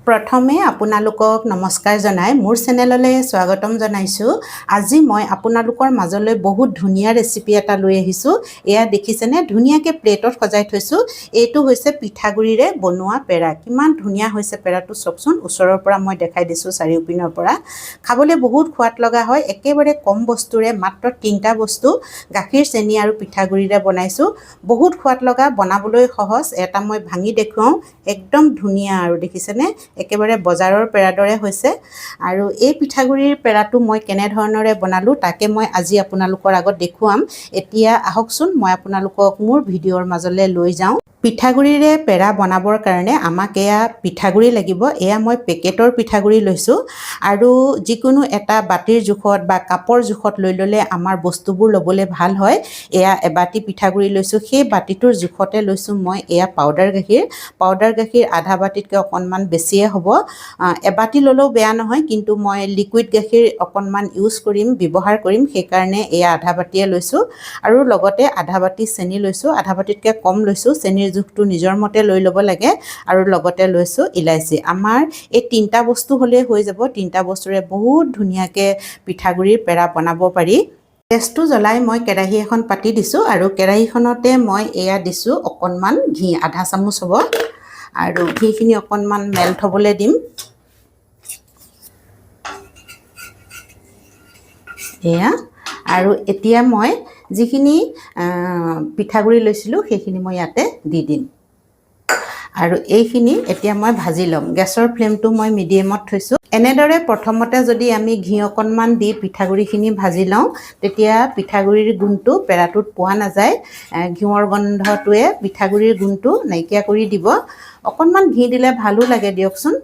প্ৰথমে আপোনালোকক নমস্কাৰ জনাই মোৰ চেনেললৈ স্বাগতম জনাইছোঁ। আজি মই আপোনালোকৰ মাজলৈ বহুত ধুনীয়া ৰেচিপি এটা লৈ আহিছোঁ। এয়া দেখিছেনে, ধুনীয়াকৈ প্লেটত সজাই থৈছোঁ। এইটো হৈছে পিঠাগুড়িৰে বনোৱা পেৰা। কিমান ধুনীয়া হৈছে পেৰাটো চাওকচোন। ওচৰৰ পৰা মই দেখাই দিছোঁ, চাৰিওপিনৰ পৰা। খাবলৈ বহুত সোৱাদ লগা হয়। একেবাৰে কম বস্তুৰে মাত্ৰ 3টা বস্তু গাখীৰ, চেনি আৰু পিঠাগুড়িৰে বনাইছোঁ। বহুত সোৱাদ লগা, বনাবলৈ সহজ। এটা মই ভাঙি দেখুৱাওঁ, একদম ধুনীয়া আৰু দেখিছেনে, একেবাৰে বজাৰৰ পেৰাৰ দৰে হৈছে। আৰু এই পিঠাগুড়িৰ পেৰাটো মই কেনেধৰণৰে বনালোঁ তাকে মই আজি আপোনালোকৰ আগত দেখুৱাম। এতিয়া আহকচোন, মই আপোনালোকক মোৰ ভিডিঅ'ৰ মাজলৈ লৈ যাওঁ। পিঠাগুড়িৰে পেৰা বনাবৰ কাৰণে আমাক এয়া পিঠাগুড়ি লাগিব। এয়া মই পেকেটৰ পিঠাগুড়ি লৈছোঁ। আৰু যিকোনো এটা বাতিৰ জোখত বা কাপৰ জোখত লৈ ল'লে আমাৰ বস্তুবোৰ ল'বলৈ ভাল হয়। এয়া এবাটি পিঠাগুড়ি লৈছোঁ। সেই বাতিটোৰ জোখতে লৈছোঁ মই এয়া পাউডাৰ গাখীৰ। পাউডাৰ গাখীৰ আধা বাতিতকৈ অকণমান বেছিয়ে হ'ব। এবাটি ল'লেও বেয়া নহয়, কিন্তু মই লিকুইড গাখীৰ অকণমান ব্যৱহাৰ কৰিম, সেইকাৰণে এয়া আধা বাতিয়ে লৈছোঁ। আৰু লগতে আধা বাতি চেনি লৈছোঁ, আধা বাতিতকৈ কম লৈছোঁ। চেনিৰ জোখটো নিজৰ মতে লৈ ল'ব লাগে। আৰু লগতে লৈছোঁ ইলাচি। আমাৰ এই 3টা বস্তু হ'লেই হৈ যাব। 3টা বস্তুৰে বহুত ধুনীয়াকৈ পিঠাগুড়িৰ পেৰা বনাব পাৰি। গেছটো জ্বলাই মই কেৰাহী এখন পাতি দিছোঁ। আৰু কেৰাহীখনতে মই এয়া দিছোঁ অকণমান ঘি, আধা চামুচ হ'ব। আৰু ঘিখিনি অকণমান মেল্ট হ'বলৈ দিম। এয়া, আৰু এতিয়া মই যিখিনি পিঠাগুড়ি লৈছিলোঁ সেইখিনি মই ইয়াতে দি দিম। আৰু এইখিনি এতিয়া মই ভাজি ল'ম। গেছৰ ফ্লেমটো মই মিডিয়ামত থৈছোঁ। এনেদৰে প্ৰথমতে যদি আমি ঘি অকণমান দি পিঠাগুড়িখিনি ভাজি লওঁ, তেতিয়া পিঠাগুড়িৰ গুণটো পেৰাটোত পোৱা নাযায়। ঘিউৰ গন্ধটোৱে পিঠাগুড়িৰ গুণটো নাইকিয়া কৰি দিব। অকণমান ঘি দিলে ভালো লাগে দিয়কচোন।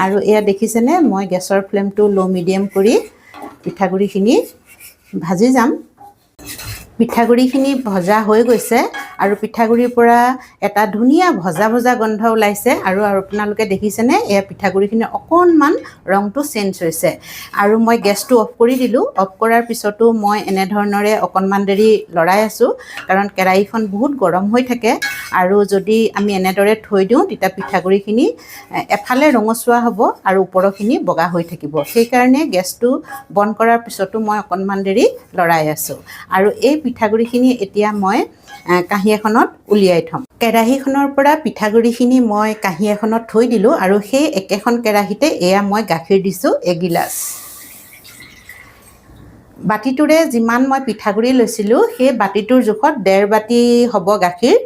আৰু এয়া দেখিছেনে, মই গেছৰ ফ্লেমটো ল' মিডিয়াম কৰি পিঠাগুড়িখিনি ভাজি যাম। পিঠাগুড়িখিনি ভজা হৈ গৈছে। আৰু পিঠাগুড়িৰ পৰা এটা ধুনীয়া ভজা ভজা গন্ধ ওলাইছে। আৰু আপোনালোকে দেখিছেনে, এয়া পিঠাগুড়িখিনি অকণমান ৰংটো চেঞ্জ হৈছে। আৰু মই গেছটো অফ কৰি দিলোঁ। অফ কৰাৰ পিছতো মই এনেধৰণৰে অকণমান দেৰি লৰাই আছোঁ, কাৰণ কেৰাহীখন বহুত গৰম হৈ থাকে। আৰু যদি আমি এনেদৰে থৈ দিওঁ, তেতিয়া পিঠাগুড়িখিনি এফালে ৰঙচুৱা হ'ব আৰু ওপৰৰখিনি বগা হৈ থাকিব। সেইকাৰণে গেছটো বন্ধ কৰাৰ পিছতো মই অকণমান দেৰি লৰাই আছোঁ। আৰু এই পিঠাগুড়িখিনি এতিয়া মই কাঁহী এখনত উলিয়াই থ'ম। কেৰাহীখনৰ পৰা পিঠাগুড়িখিনি মই কাঁহী এখনত থৈ দিলোঁ। আৰু সেই একেখন কেৰাহীতে এয়া মই গাখীৰ দিছোঁ এগিলাচ। বাতিটোৰে যিমান মই পিঠাগুড়ি লৈছিলোঁ, সেই বাতিটোৰ জোখত 1.5 বাতি হ'ব গাখীৰ।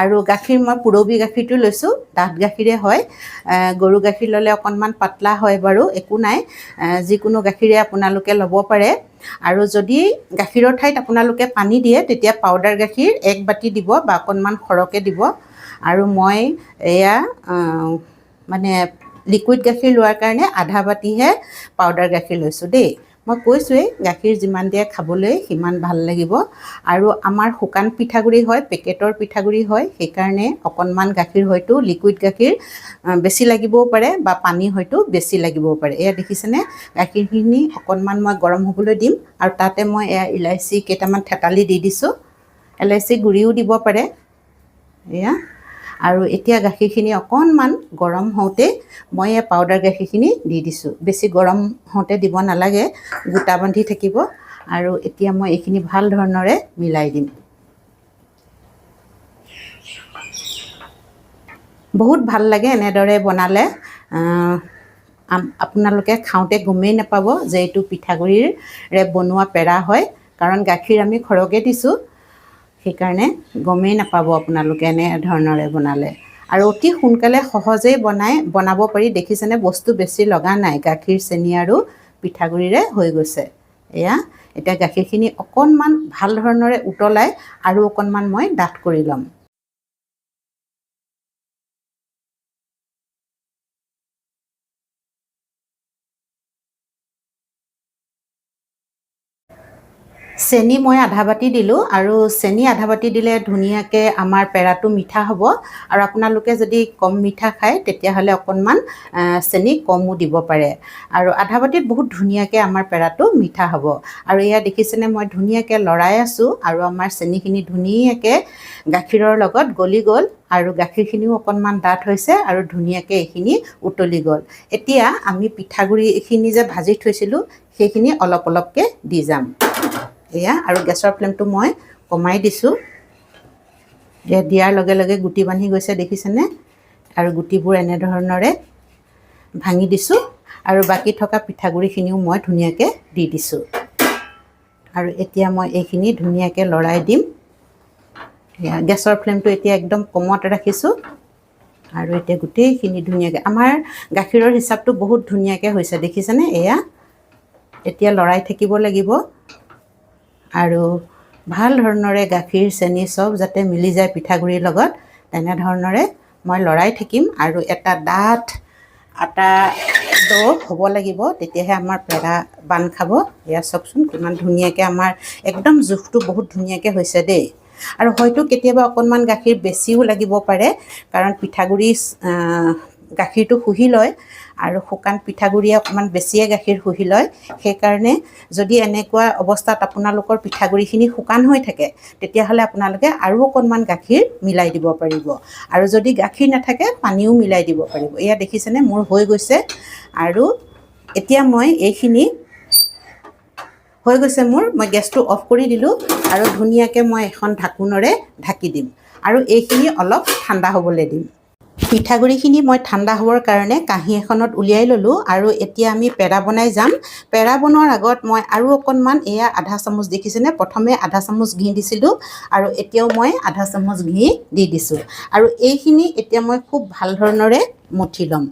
আৰু গাখীৰ মই পুৰবী গাখীৰটো লৈছোঁ, ডাঠ গাখীৰে হয়। গৰু গাখীৰ ল'লে অকণমান পাতলা হয় বাৰু, একো নাই। যিকোনো গাখীৰে আপোনালোকে ল'ব পাৰে। আৰু যদি গাখীৰৰ ঠাইত আপোনালোকে পানী দিয়ে, তেতিয়া পাউডাৰ গাখীৰ 1 বাতি দিব বা অকণমান সৰহকৈ দিব। আৰু মই এয়া মানে লিকুইড গাখীৰ লোৱাৰ কাৰণে আধা বাতিহে পাউডাৰ গাখীৰ লৈছোঁ দেই। মই কৈছোঁৱেই, গাখীৰ যিমান দিয়ে খাবলৈ সিমান ভাল লাগিব। আৰু আমাৰ শুকান পিঠাগুড়ি হয়, পেকেটৰ পিঠাগুড়ি হয়, সেইকাৰণে অকণমান গাখীৰ হয়তো লিকুইড গাখীৰ বেছি লাগিবও পাৰে বা পানী হয়তো বেছি লাগিবও পাৰে। এয়া দেখিছেনে, গাখীৰখিনি অকণমান মই গৰম হ'বলৈ দিম। আৰু তাতে মই এয়া ইলাচি কেইটামান থেতালি দি দিছোঁ। ইলাচি গুড়িও দিব পাৰে। এয়া, আৰু এতিয়া গাখীৰখিনি অকণমান গৰম হওঁতে মই এই পাউডাৰ গাখীৰখিনি দি দিছোঁ। বেছি গৰম হওঁতে দিব নালাগে, গোটা বান্ধি থাকিব। আৰু এতিয়া মই এইখিনি ভাল ধৰণৰে মিলাই দিম। বহুত ভাল লাগে এনেদৰে বনালে। আপোনালোকে খাওঁতে গমেই নাপাব যে এইটো পিঠাগুড়িৰে বনোৱা পেৰা হয়, কাৰণ গাখীৰ আমি সৰহকৈ দিছোঁ। সেইকাৰণে গমেই নাপাব আপোনালোকে এনেধৰণৰে বনালে। আৰু অতি সোনকালে সহজেই বনাব পাৰি। দেখিছেনে, বস্তু বেছি লগা নাই, গাখীৰ, চেনি আৰু পিঠাগুড়িৰে হৈ গৈছে। এয়া, এতিয়া গাখীৰখিনি অকণমান ভাল ধৰণৰে উতলাই আৰু অকণমান মই ডাঠ কৰি ল'ম। চেনি মই আধা বাটি দিলোঁ আৰু চেনি আধা বাটি দিলে ধুনীয়াকৈ আমাৰ পেৰাটো মিঠা হ'ব আৰু আপোনালোকে যদি কম মিঠা খায় তেতিয়াহ'লে অকণমান চেনি কমো দিব পাৰে আৰু আধা বাটিত বহুত ধুনীয়াকৈ আমাৰ পেৰাটো মিঠা হ'ব আৰু এয়া দেখিছেনে মই ধুনীয়াকৈ লৰাই আছোঁ আৰু আমাৰ চেনিখিনি ধুনীয়াকৈ গাখীৰৰ লগত গলি গ'ল আৰু গাখীৰখিনিও অকণমান ডাঠ হৈছে আৰু ধুনীয়াকৈ এইখিনি উতলি গ'ল। এতিয়া আমি পিঠাগুড়িখিনি যে ভাজি থৈছিলোঁ সেইখিনি অলপ অলপকৈ দি যাম। এয়া আৰু গেছৰ ফ্লেমটো মই কমাই দিছোঁ। দিয়াৰ লগে লগে গুটি বান্ধি গৈছে দেখিছেনে আৰু গুটিবোৰ এনেধৰণৰে ভাঙি দিছোঁ আৰু বাকী থকা পিঠাগুড়িখিনিও মই ধুনীয়াকৈ দি দিছোঁ আৰু এতিয়া মই এইখিনি ধুনীয়াকৈ লৰাই দিম। গেছৰ ফ্লেমটো এতিয়া একদম কমত ৰাখিছোঁ আৰু এতিয়া গোটেইখিনি ধুনীয়াকৈ আমাৰ গাখীৰৰ হিচাপটো বহুত ধুনীয়াকৈ হৈছে দেখিছেনে। এয়া এতিয়া লৰাই থাকিব লাগিব আৰু ভাল ধৰণৰে গাখীৰ চেনি চব যাতে মিলি যায় পিঠাগুড়িৰ লগত তেনেধৰণৰে মই লৰাই থাকিম আৰু এটা ডাঠ আটা ডো হ'ব লাগিব তেতিয়াহে আমাৰ পেৰা বান্ধ খাব। এয়া চাওকচোন কিমান ধুনীয়াকৈ আমাৰ একদম জোখটো বহুত ধুনীয়াকৈ হৈছে দেই আৰু হয়তো কেতিয়াবা অকণমান গাখীৰ বেছিও লাগিব পাৰে কাৰণ পিঠাগুড়ি গাখীৰটো শুহি লয় আৰু শুকান পিঠাগুড়িয়ে অকণমান বেছিয়ে গাখীৰ শুহি লয়। সেইকাৰণে যদি এনেকুৱা অৱস্থাত আপোনালোকৰ পিঠাগুড়িখিনি শুকান হৈ থাকে তেতিয়াহ'লে আপোনালোকে আৰু অকণমান গাখীৰ মিলাই দিব পাৰিব আৰু যদি গাখীৰ নাথাকে পানীও মিলাই দিব পাৰিব। এয়া দেখিছেনে মোৰ হৈ গৈছে আৰু এতিয়া মই এইখিনি হৈ গৈছে মই গেছটো অফ কৰি দিলোঁ আৰু ধুনীয়াকৈ মই এখন ঢাকোনেৰে ঢাকি দিম আৰু এইখিনি অলপ ঠাণ্ডা হ'বলৈ দিম। পিঠাগুড়িখিনি মই ঠাণ্ডা হ'বৰ কাৰণে কাঁহী এখনত উলিয়াই ল'লোঁ আৰু এতিয়া আমি পেৰা বনাই যাম। পেৰা বনোৱাৰ আগত মই আৰু অকণমান এয়া আধা চামুচ দেখিছেনে প্ৰথমে আধা চামুচ ঘি দিছিলোঁ আৰু এতিয়াও মই আধা চামুচ ঘি দি দিছোঁ আৰু এইখিনি এতিয়া মই খুব ভাল ধৰণৰে মঠি ল'ম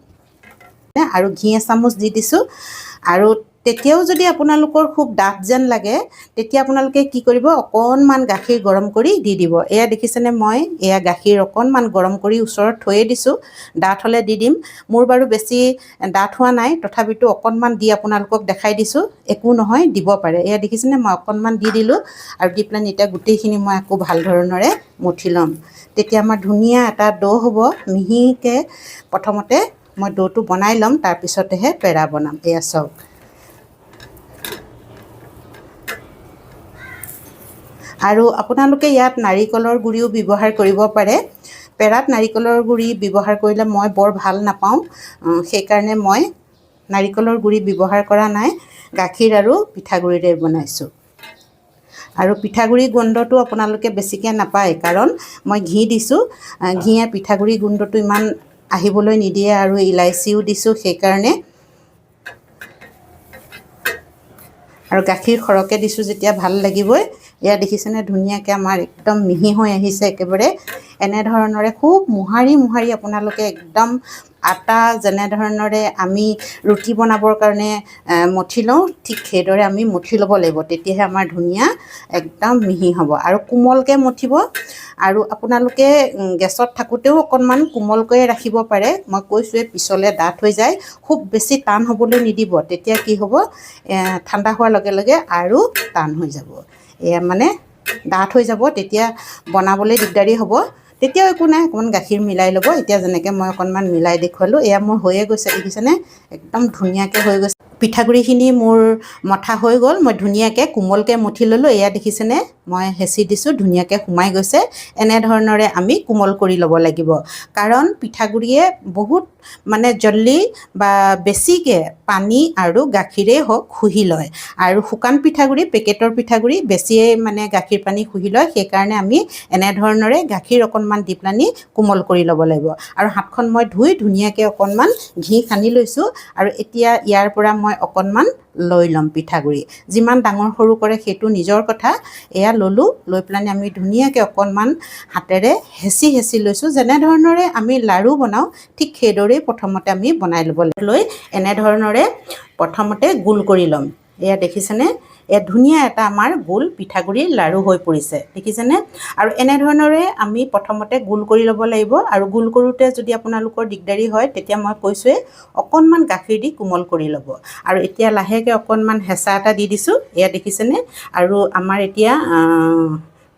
আৰু ঘি এচামুচ দি দিছোঁ আৰু তেতিয়াও যদি আপোনালোকৰ খুব ডাঠ যেন লাগে তেতিয়া আপোনালোকে কি কৰিব অকণমান গাখীৰ গৰম কৰি দি দিব। এয়া দেখিছেনে মই এয়া গাখীৰ অকণমান গৰম কৰি ওচৰত থৈয়ে দিছোঁ। ডাঠ হ'লে দি দিম। মোৰ বাৰু বেছি ডাঠ হোৱা নাই তথাপিতো অকণমান দি আপোনালোকক দেখাই দিছোঁ। একো নহয় দিব পাৰে। এয়া দেখিছেনে মই অকণমান দি দিলোঁ আৰু দি পেলাই এতিয়া গোটেইখিনি মই আকৌ ভাল ধৰণৰে মঠি ল'ম। তেতিয়া আমাৰ ধুনীয়া এটা ডো হ'ব মিহিকৈ। প্ৰথমতে মই ডোটো বনাই ল'ম তাৰপিছতেহে পেৰা বনাম। এয়া চাওক আৰু আপোনালোকে ইয়াত নাৰিকলৰ গুড়িও ব্যৱহাৰ কৰিব পাৰে। পেৰাত নাৰিকলৰ গুড়ি ব্যৱহাৰ কৰিলে মই বৰ ভাল নাপাওঁ সেইকাৰণে মই নাৰিকলৰ গুড়ি ব্যৱহাৰ কৰা নাই। গাখীৰ আৰু পিঠাগুড়িৰে বনাইছোঁ আৰু পিঠাগুড়ি গোন্ধটো আপোনালোকে বেছিকৈ নাপায় কাৰণ মই ঘি দিছোঁ। ঘিয়ে পিঠাগুড়ি গোন্ধটো ইমান আহিবলৈ নিদিয়ে আৰু ইলাইচিও দিছোঁ সেইকাৰণে আৰু গাখীৰ সৰহকৈ দিছোঁ যেতিয়া ভাল লাগিবই। এয়া দেখিছেনে ধুনীয়াকৈ আমাৰ একদম মিহি হৈ আহিছে একেবাৰে। এনেধৰণৰে খুব মোহাৰি মোহাৰি আপোনালোকে একদম আটা যেনেধৰণৰে আমি ৰুটি বনাবৰ কাৰণে মঠি লওঁ ঠিক সেইদৰে আমি মঠি ল'ব লাগিব তেতিয়াহে আমাৰ ধুনীয়া একদম মিহি হ'ব আৰু কোমলকৈ মঠিব আৰু আপোনালোকে গেছত থাকোঁতেও অকণমান কোমলকৈয়ে ৰাখিব পাৰে। মই কৈছোঁৱে পিছলৈ ডাঠ হৈ যায়। খুব বেছি টান হ'বলৈ নিদিব তেতিয়া কি হ'ব ঠাণ্ডা হোৱাৰ লগে লগে আৰু টান হৈ যাব। এয়া মানে ডাঠ হৈ যাব তেতিয়া বনাবলৈ দিগদাৰী হ'ব। তেতিয়াও একো নাই অকণমান গাখীৰ মিলাই ল'ব। এতিয়া যেনেকৈ মই অকণমান মিলাই দেখুৱালোঁ এয়া মোৰ হৈয়ে গৈছে দেখিছেনে একদম ধুনীয়াকৈ হৈ গৈছে। পিঠাগুড়িখিনি মোৰ মঠা হৈ গ'ল। মই ধুনীয়াকৈ কোমলকৈ মঠি ল'লোঁ। এয়া দেখিছেনে মই হেঁচি দিছোঁ ধুনীয়াকৈ সোমাই গৈছে। এনেধৰণৰে আমি কোমল কৰি ল'ব লাগিব কাৰণ পিঠাগুড়িয়ে বহুত মানে জল্দি বা বেছিকৈ পানী আৰু গাখীৰেই হওক শুহি লয় আৰু শুকান পিঠাগুড়ি পেকেটৰ পিঠাগুড়ি বেছিয়ে মানে গাখীৰ পানী শুহি লয়। সেইকাৰণে আমি এনেধৰণৰে গাখীৰ অকণমান দি পেলানি কোমল কৰি ল'ব লাগিব আৰু হাতখন মই ধুই ধুনীয়াকৈ অকণমান ঘি সানি লৈছোঁ আৰু এতিয়া ইয়াৰ পৰা মই অকণমান লৈ ল'ম পিঠাগুড়ি। যিমান ডাঙৰ সৰু কৰে সেইটো নিজৰ কথা। এয়া ল'লোঁ লৈ পেলানি আমি ধুনীয়াকৈ অকণমান হাতেৰে হেঁচি হেঁচি লৈছোঁ। যেনেধৰণৰে আমি লাড়ু বনাওঁ ঠিক সেইদৰেই প্ৰথমতে আমি বনাই ল'ব লৈ এনেধৰণৰে প্ৰথমতে গোল কৰি ল'ম। এয়া দেখিছেনে ধুনীয়া এটা আমাৰ গোল পিঠাগুড়িৰ লাড়ু হৈ পৰিছে দেখিছেনে আৰু এনেধৰণৰে আমি প্ৰথমতে গোল কৰি ল'ব লাগিব আৰু গোল কৰোঁতে যদি আপোনালোকৰ দিগদাৰী হয় তেতিয়া মই কৈছোঁৱে অকণমান গাখীৰ দি কোমল কৰি ল'ব আৰু এতিয়া লাহেকৈ অকণমান হেঁচা এটা দি দিছোঁ এয়া দেখিছেনে আৰু আমাৰ এতিয়া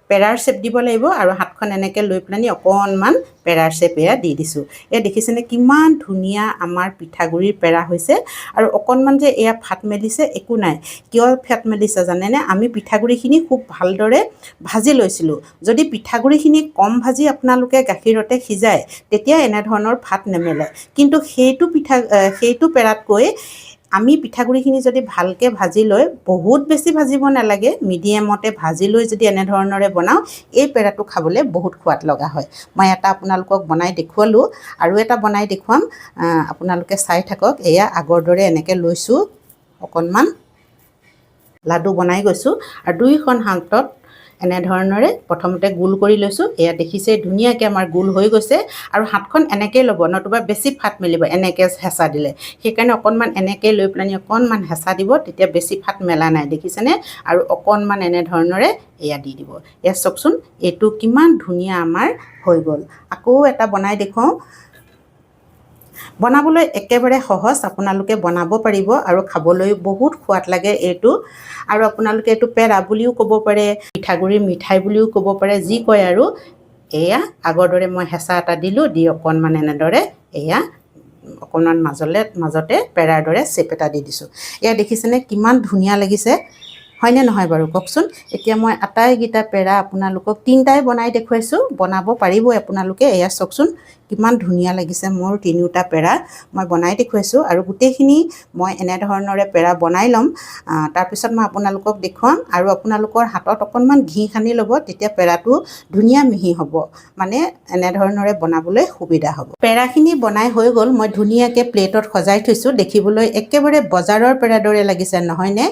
পেৰাৰ শ্বেপ দিব লাগিব আৰু হাতখন এনেকৈ লৈ পেলানি অকণমান পেৰাৰ শ্বেপ এয়া দি দিছোঁ এয়া দেখিছেনে কিমান ধুনীয়া আমাৰ পিঠাগুড়িৰ পেৰা হৈছে আৰু অকণমান যে এয়া ফাট মেলিছে একো নাই কিয় ফাট মেলিছে জানেনে আমি পিঠাগুড়িখিনি খুব ভালদৰে ভাজি লৈছিলোঁ যদি পিঠাগুড়িখিনি কম ভাজি আপোনালোকে গাখীৰতে সিজায় তেতিয়া এনেধৰণৰ ফাট নেমেলে কিন্তু সেইটো পেৰাতকৈ আমি পিঠাগুড়িখিনি যদি ভালকৈ ভাজি লৈ বহুত বেছি ভাজিব নালাগে মিডিয়ামতে ভাজি লৈ যদি এনেধৰণৰে বনাওঁ এই পেৰাটো খাবলৈ বহুত সোৱাদ লগা হয় মই এটা আপোনালোকক বনাই দেখুৱালোঁ আৰু এটা বনাই দেখুৱাম আপোনালোকে চাই থাকক এয়া আগৰ দৰে এনেকৈ লৈছোঁ অকণমান লাডু বনাই গৈছোঁ আৰু দুইখন হাতত এনেধৰণৰে প্ৰথমতে গোল কৰি লৈছোঁ এয়া দেখিছে ধুনীয়াকৈ আমাৰ গোল হৈ গৈছে আৰু হাতখন এনেকৈ ল'ব নতুবা বেছি ফাট মেলিব এনেকৈ হেঁচা দিলে সেইকাৰণে অকণমান এনেকৈ লৈ পেলানি অকণমান হেঁচা দিব তেতিয়া বেছি ফাট মেলা নাই দেখিছেনে আৰু অকণমান এনেধৰণৰে এয়া দি দিব এয়া চাওকচোন এইটো কিমান ধুনীয়া আমাৰ হৈ গ'ল আকৌ এটা বনাই দেখুৱাওঁ বনাবলৈ একেবাৰে সহজ আপোনালোকে বনাব পাৰিব আৰু খাবলৈ বহুত সোৱাদ লাগে এইটো আৰু আপোনালোকে এইটো পেৰা বুলিও ক'ব পাৰে পিঠাগুড়িৰ মিঠাই বুলিও ক'ব পাৰে যি কয় আৰু এয়া আগৰ দৰে মই হেঁচা এটা দিলোঁ দি অকণমান এনেদৰে এয়া অকণমান মাজতে পেৰাৰ দৰে শ্বেপ এটা দি দিছোঁ এয়া দেখিছেনে কিমান ধুনীয়া লাগিছে হয়নে নহয় বাৰু কওকচোন এতিয়া মই আটাইকেইটা পেৰা আপোনালোকক তিনিটাই বনাই দেখুৱাইছোঁ বনাব পাৰিব আপোনালোকে এয়া চাওকচোন কিমান ধুনীয়া লাগিছে মোৰ তিনিওটা পেৰা মই বনাই দেখুৱাইছোঁ আৰু গোটেইখিনি মই এনেধৰণৰে পেৰা বনাই ল'ম তাৰপিছত মই আপোনালোকক দেখুৱাম আৰু আপোনালোকৰ হাতত অকণমান ঘি সানি ল'ব তেতিয়া পেৰাটো ধুনীয়া মিহি হ'ব মানে এনেধৰণৰে বনাবলৈ সুবিধা হ'ব পেৰাখিনি বনাই হৈ গ'ল মই ধুনীয়াকৈ প্লেটত সজাই থৈছোঁ দেখিবলৈ একেবাৰে বজাৰৰ পেৰাৰ দৰে লাগিছে নহয়নে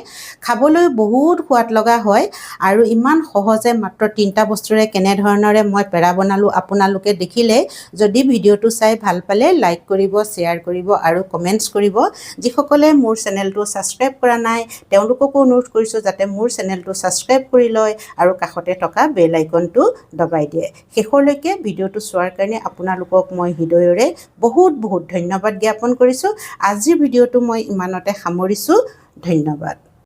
খাবলৈ বহুত সোৱাদ লগা হয় আৰু ইমান সহজে মাত্ৰ 3টা বস্তুৰে কেনেধৰণৰে মই পেৰা বনালোঁ আপোনালোকে দেখিলে যদি ভিডিঅ'টো চাই ভাল পালে লাইক কৰিব শ্বেয়াৰ কৰিব আৰু কমেণ্টছ কৰিব যিসকলে মোৰ চেনেলটো ছাবস্ক্ৰাইব কৰা নাই তেওঁলোককো অনুৰোধ কৰিছোঁ যাতে মোৰ চেনেলটো ছাবস্ক্ৰাইব কৰি লয় আৰু কাষতে থকা বেল আইকনটো দবাই দিয়ে শেষলৈকে ভিডিঅ'টো চোৱাৰ কাৰণে আপোনালোকক মই হৃদয়ৰে বহুত বহুত ধন্যবাদ জ্ঞাপন কৰিছোঁ আজিৰ ভিডিঅ'টো মই ইমানতে সামৰিছোঁ ধন্যবাদ